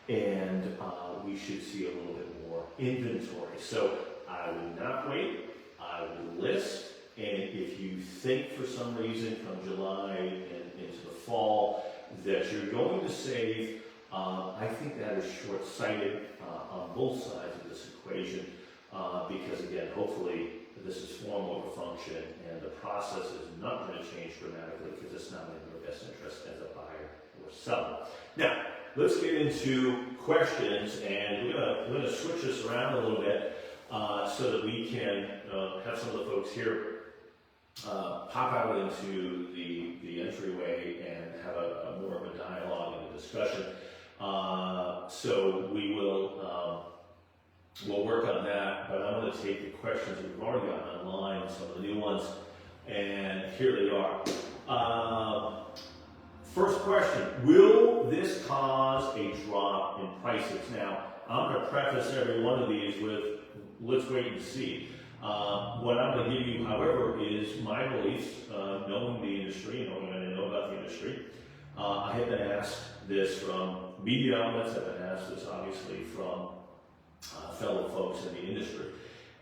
and we should see a little bit more inventory. So I would not wait. I would list, and if you think for some reason from July and into the fall that you're going to save, I think that is short-sighted on both sides of this equation, because again, hopefully this is form over function, and the process is not going to change dramatically because it's not in your best interest as a buyer or seller. Now, let's get into questions, and we're going to switch this around a little bit so that we can have some of the folks here pop out into the entryway and have a more of a dialogue and a discussion. So we will we'll work on that, but I'm going to take the questions that we've already gotten online, some of the new ones, and here they are. First question, will this cause a drop in prices? Now, I'm going to preface every one of these with, let's wait and see. What I'm going to give you, however, is my beliefs, knowing the industry, knowing what I know about the industry. I have been asked this from media outlets, I've been asked this obviously from fellow folks in the industry.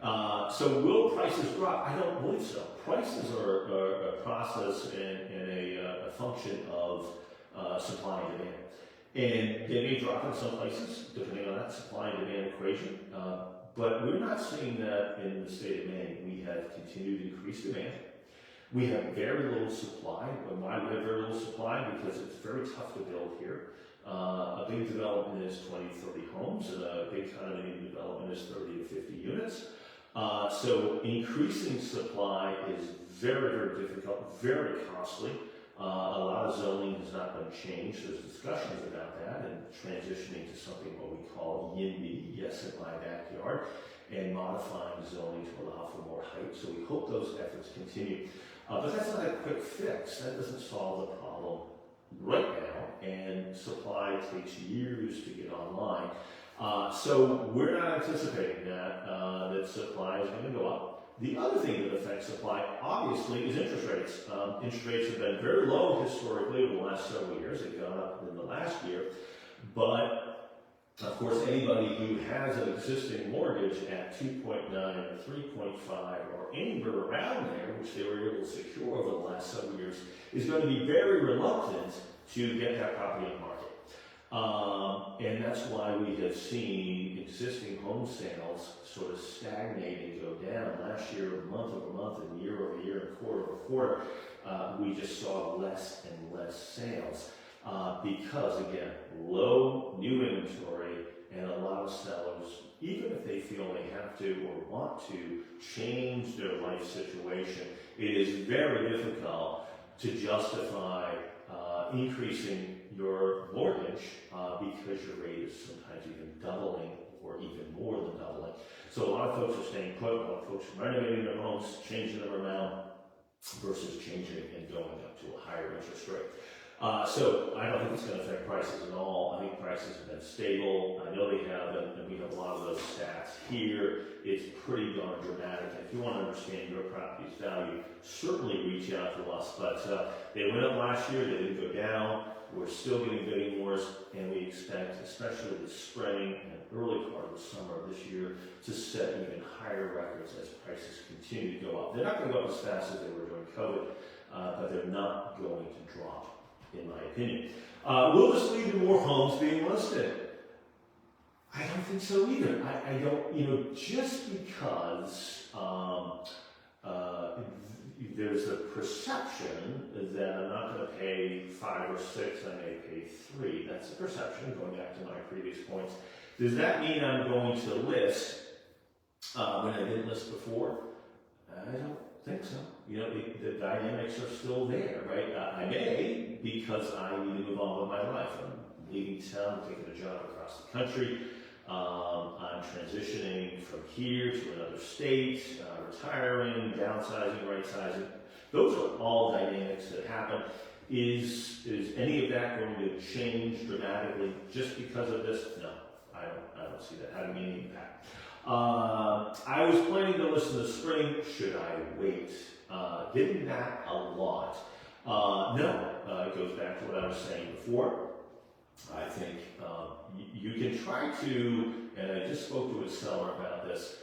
So will prices drop? I don't believe so. Prices are a process and a function of supply and demand. And they may drop in some places, depending on that supply and demand equation. But we're not seeing that in the state of Maine. We have continued increased demand. We have very little supply. Why do we have very little supply? Because it's very tough to build here. A big development is 20, 30 homes, and a big condominium development is 30 to 50 units. So increasing supply is very, very difficult, very costly. A lot of zoning has not been changed. There's discussions about that and transitioning to something what we call YIMBY, yes in my backyard, and modifying zoning to allow for more height. So we hope those efforts continue. But that's not a quick fix. That doesn't solve the problem right now, and supply takes years to get online. So we're not anticipating that supply is going to go up. The other thing that affects supply, obviously, is interest rates. Interest rates have been very low historically over the last several years. They've gone up in the last year. But, of course, anybody who has an existing mortgage at 2.9 or 3.5 or anywhere around there, which they were able to secure over the last several years, is going to be very reluctant to get that property on the market. And that's why we have seen existing home sales sort of stagnate and go down. Last year, month over month, and year over year, and quarter over quarter, we just saw less and less sales because, again, low new inventory and a lot of sellers, even if they feel they have to or want to change their life situation, it is very difficult to justify increasing your mortgage because your rate is sometimes even doubling or even more than doubling. So a lot of folks are staying put, a lot of folks are renovating their homes, changing them around versus changing and going up to a higher interest rate. So I don't think it's going to affect prices at all. I think prices have been stable. I know they have, and we have a lot of those stats here. It's pretty darn dramatic. If you want to understand your property's value, certainly reach out to us. But they went up last year. They didn't go down. We're still getting bidding wars, and we expect, especially the spring and early part of the summer of this year, to set even higher records as prices continue to go up. They're not going to go up as fast as they were during COVID, but they're not going to drop, in my opinion. Will this lead to more homes being listed? I don't think so either. I don't, just because there's a perception that I'm not going to pay 5 or 6, I may pay 3. That's a perception, going back to my previous points. Does that mean I'm going to list when I didn't list before? I don't think so. The dynamics are still there, right? I may, because I need to move on with my life. I'm leaving town, taking a job across the country. I'm transitioning from here to another state, retiring, downsizing, right-sizing. Those are all dynamics that happen. Is any of that going to change dramatically just because of this? No, I don't see that having any impact. I was planning to list in the spring. Should I wait? Getting that a lot. No, it goes back to what I was saying before. I think you can try to, and I just spoke to a seller about this,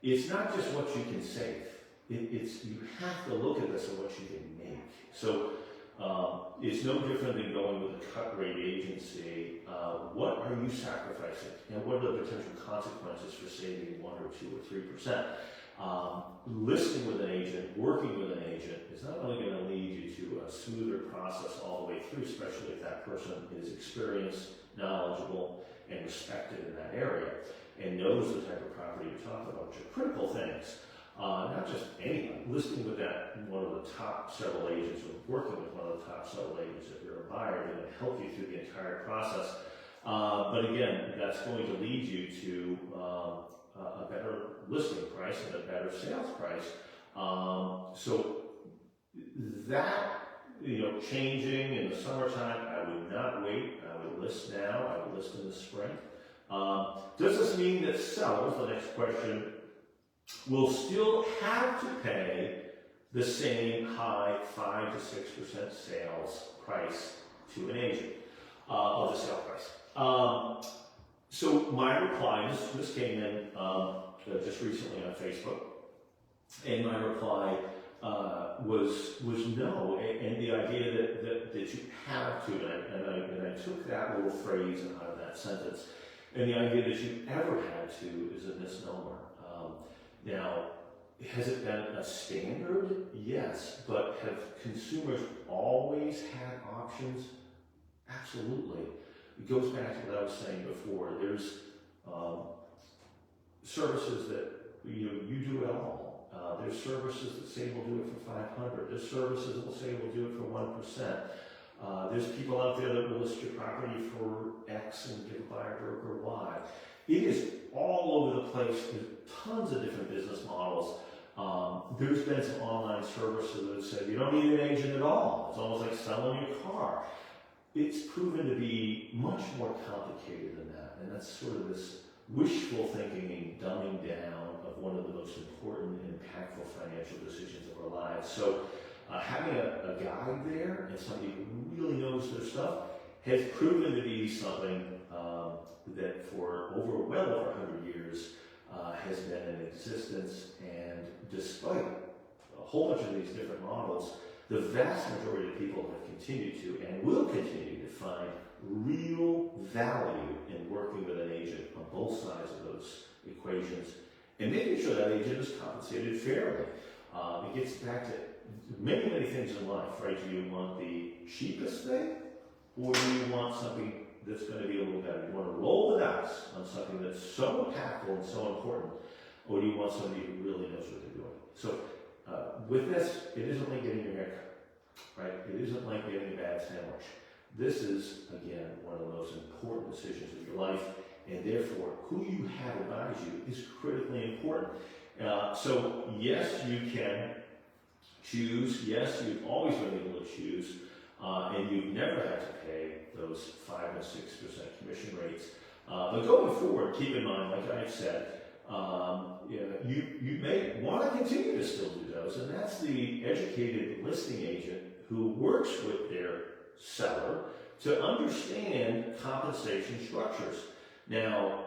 it's not just what you can save. It's you have to look at this and what you can make. So it's no different than going with a cut rate agency. What are you sacrificing? And what are the potential consequences for saving 1 or 2 or 3%? Listing with an agent, working with an agent is not only going to lead you to a smoother process all the way through, especially if that person is experienced, knowledgeable, and respected in that area, and knows the type of property you're talking about, which are critical things. Not just anyone. Listing with one of the top several agents, or working with one of the top several agents if you're a buyer, they're going to help you through the entire process. But again, that's going to lead you to a better listing price and a better sales price. So that, changing in the summertime, I would not wait. I would list now. I would list in the spring. Does this mean that sellers, the next question, will still have to pay the same high 5 to 6% sales price to an agent of the sale price? So my reply, this came in just recently on Facebook, and my reply was no, and the idea that you have to, and I took that little phrase out of that sentence, and the idea that you ever had to is a misnomer. Now, has it been a standard? Yes, but have consumers always had options? Absolutely. It goes back to what I was saying before. There's services that you do it all. There's services that say we'll do it for $500. There's services that will say we'll do it for 1%. There's people out there that will list your property for X and give a buyer broker Y. It is all over the place. There's tons of different business models. There's been some online services that said you don't need an agent at all. It's almost like selling your car. It's proven to be much more complicated than that, and that's sort of this wishful thinking and dumbing down of one of the most important and impactful financial decisions of our lives. So having a guide there and somebody who really knows their stuff has proven to be something that for well over 100 years has been in existence, and despite a whole bunch of these different models, the vast majority of people have continued to and will continue to find real value in working with an agent on both sides of those equations and making sure that agent is compensated fairly. It gets back to many, many things in life, right? Do you want the cheapest thing, or do you want something that's going to be a little better? You want to roll the dice on something that's so impactful and so important, or do you want somebody who really knows what they're doing? So with this, it isn't like getting your hair cut, right? It isn't like getting a bad sandwich. This is, again, one of the most important decisions of your life, and therefore, who you have advise you is critically important. So yes, you can choose. Yes, you've always been able to choose. and you've never had to pay those 5 and 6% commission rates. But going forward, keep in mind, like I've said, you may want to continue to still do those, and that's the educated listing agent who works with their seller to understand compensation structures. Now,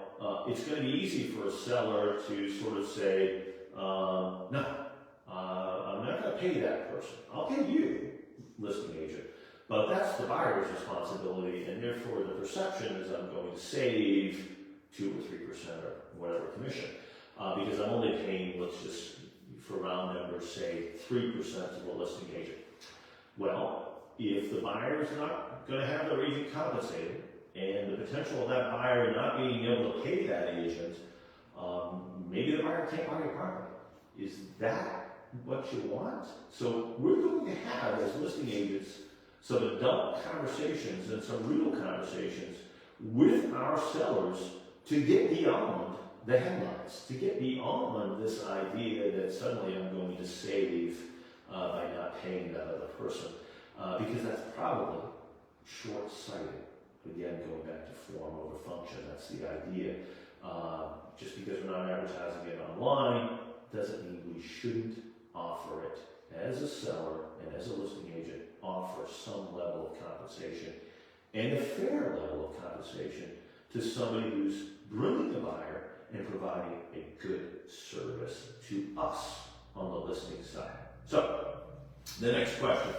it's going to be easy for a seller to sort of say, no, I'm not going to pay that person. I'll pay you, listing agent. But that's the buyer's responsibility, and therefore the perception is I'm going to save 2 or 3% or whatever commission, because I'm only paying, let's just, for round numbers, say 3% to the listing agent. Well, if the buyer is not going to have their agent compensated, and the potential of that buyer not being able to pay that agent, maybe the buyer can't buy your property. Is that what you want? So we're going to have, as listing agents, some adult conversations and some real conversations with our sellers to get beyond the headlines, to get beyond this idea that suddenly I'm going to save by not paying that other person, because that's probably short-sighted. Again, going back to form over function, that's the idea. Just because we're not advertising it online doesn't mean we shouldn't offer it as a seller and as a listing agent, offer some level of compensation and a fair level of compensation to somebody who's bringing the buyer and providing a good service to us on the listing side. So, the next question.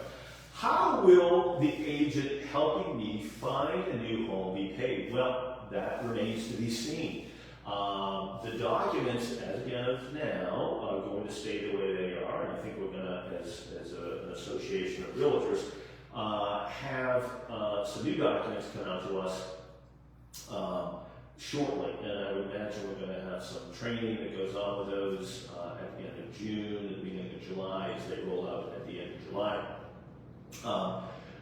How will the agent helping me find a new home be paid? Well, that remains to be seen. The documents, as again of now, are going to stay the way they are, and I think we're going to, as an association of realtors, have some new documents come out to us shortly, and I would imagine we're going to have some training that goes on with those at the end of June and the beginning of July as they roll out at the end of July,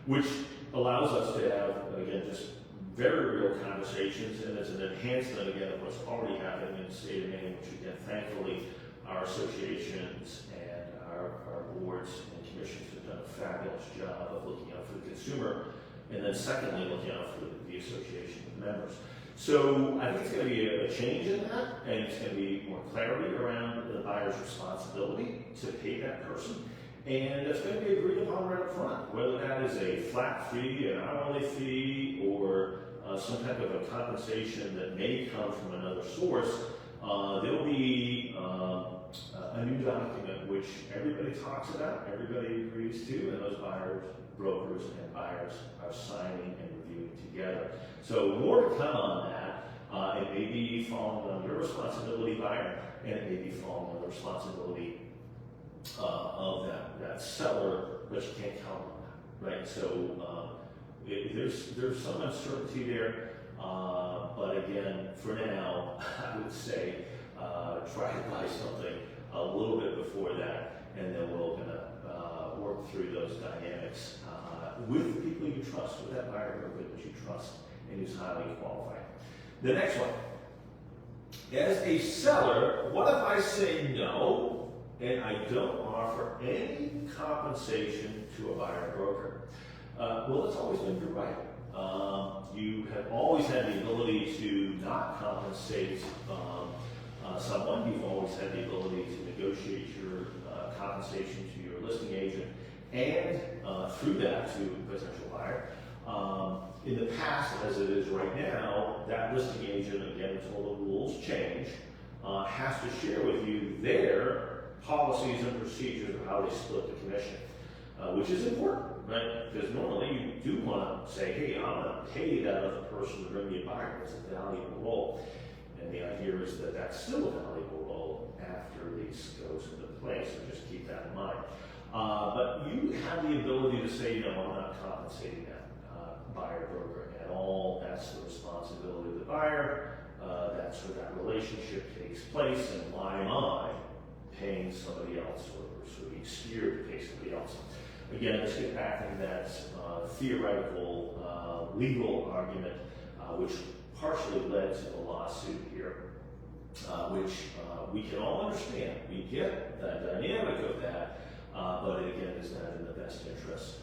which allows us to have, again, just very real conversations, and as an enhancement, again, of what's already happening in the state of Maine, which, again, thankfully, our associations and our boards and commissions have done a fabulous job of looking out for the consumer, and then secondly, looking out for the association of members. So I think it's going to be a change in that, and it's going to be more clarity around the buyer's responsibility to pay that person. And it's going to be agreed upon right up front, whether that is a flat fee, an hourly fee, or some type of a compensation that may come from another source. There will be a new document which everybody talks about, everybody agrees to, and those buyers, brokers, and buyers are signing and reviewing together. So more to come on that. It may be falling on your responsibility, buyer, and it may be falling on the responsibility of that seller, but you can't count on that, right? So there's some uncertainty there, but again, for now, I would say try to buy something a little bit before that, and then we're going to work through those dynamics with the people you trust, with that buyer or that you trust and who's highly qualified. The next one. As a seller, what if I say no and I don't offer any compensation to a buyer broker? Well, it's always been your right. You have always had the ability to not compensate someone. You've always had the ability to negotiate your compensation to your listing agent and through that to a potential buyer. In the past, as it is right now, that listing agent, again, until the rules change, has to share with you their policies and procedures of how they split the commission, which is important, right? Because normally you do want to say, hey, I'm going to pay that other person to bring me a buyer. It's a valuable role. And the idea is that that's still a valuable role after lease goes into place, so just keep that in mind. But you have the ability to say, no, I'm not compensating that buyer broker at all. That's the responsibility of the buyer. That's where that relationship takes place, and why am I paying somebody else or sort of being steered to pay somebody else? Again, let's get back into that theoretical legal argument, which partially led to the lawsuit here, which we can all understand. We get the dynamic of that, but again, is not in the best interest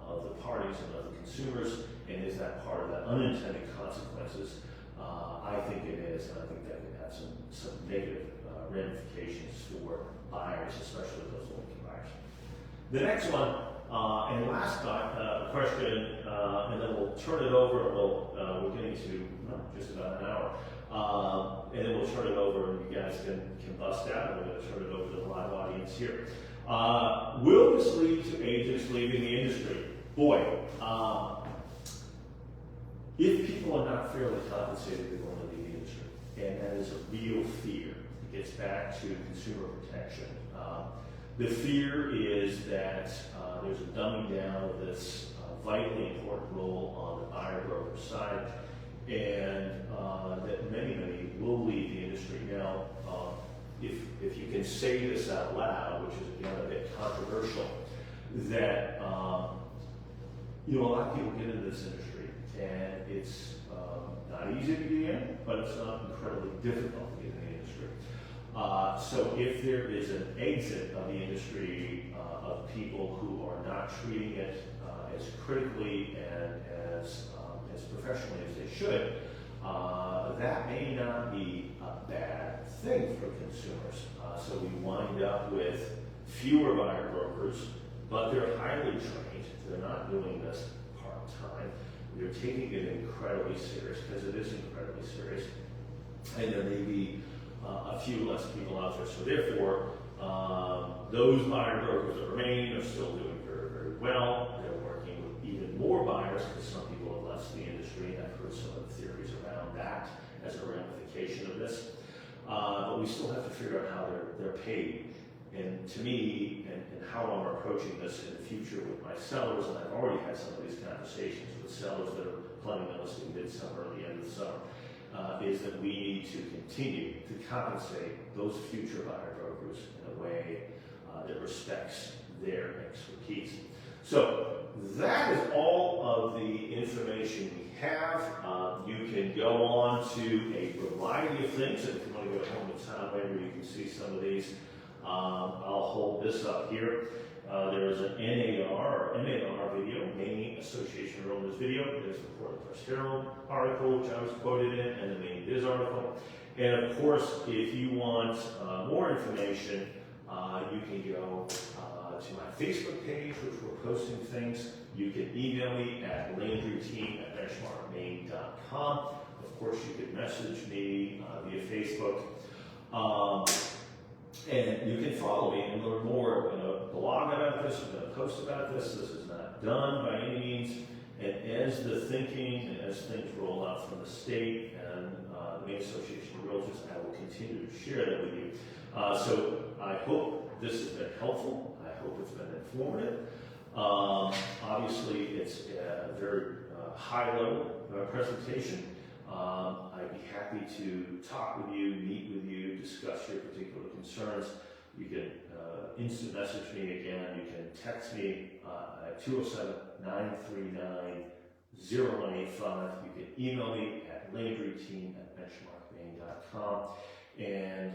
of the parties and of the consumers, and is that part of that unintended consequences? I think it is, and I think that could have some negative ramifications for buyers, especially those low-income buyers. The next one, and last question, and then we'll turn it over. We're getting to just about an hour, and then we'll turn it over, and you guys can bust out, and we're going to turn it over to the live audience here. Will this lead to agents leaving the industry? Boy, if people are not fairly compensated, they're going to leave the industry, and that is a real fear. It gets back to consumer protection. The fear is that there's a dumbing down of this vitally important role on the buyer broker side, and that many will leave the industry. Now, if you can say this out loud, which is again a bit controversial, that a lot of people get into this industry, and it's not easy to get in, but it's not incredibly difficult to get in the industry. So if there is an exit of the industry of people who are not treating it as critically and as professionally as they should, that may not be a bad thing for consumers. So we wind up with fewer buyer brokers, but they're highly trained. They're not doing this part-time. They're taking it incredibly serious, because it is incredibly serious. And there may be a few less people out there. So therefore, those buyer brokers that remain are still doing very well. They're working with even more buyers, because some people have left the industry, and I've heard some of the theories around that as a ramification of this. But we still have to figure out how they're paid. And to me, and how I'm approaching this in the future with my sellers, and I've already had some of these conversations with sellers that are planning on listing midsummer or the end of the summer, is that we need to continue to compensate those future buyer brokers in a way that respects their expertise. So that is all of the information we have. You can go on to a variety of things, and if you want to go home with Tom Landry, you can see some of these. I'll hold this up here. There is an NAR video, Maine Association of Realtors video. There's the Portland Press Herald article, which I was quoted in, and the Maine Biz article. And of course, if you want more information, you can go to my Facebook page, which we're posting things. You can email me at landryteam@benchmarkmaine.com. Of course, you can message me via Facebook. And you can follow me and learn more. I'm going to blog about this, I'm going to post about this. This is not done by any means. And as the thinking and as things roll out from the state and the Maine Association of Realtors, I will continue to share that with you. So I hope this has been helpful. I hope it's been informative. Obviously, it's a very high-level presentation. I'd be happy to talk with you, meet with you, discuss your particular concerns. You can instant message me again. You can text me at 207-939-0185. You can email me at landryteam@benchmarkmaine.com. And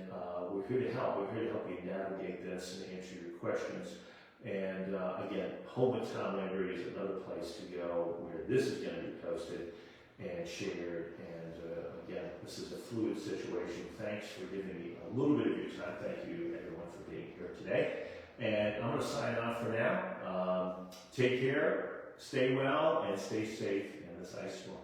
we're here to help. We're here to help you navigate this and answer your questions. And again, Home with Tom Landry is another place to go where this is going to be posted and shared. And again, this is a fluid situation. Thanks for giving me a little bit of your time. Thank you, everyone, for being here today. And I'm going to sign off for now. Take care, stay well, and stay safe in this ice storm.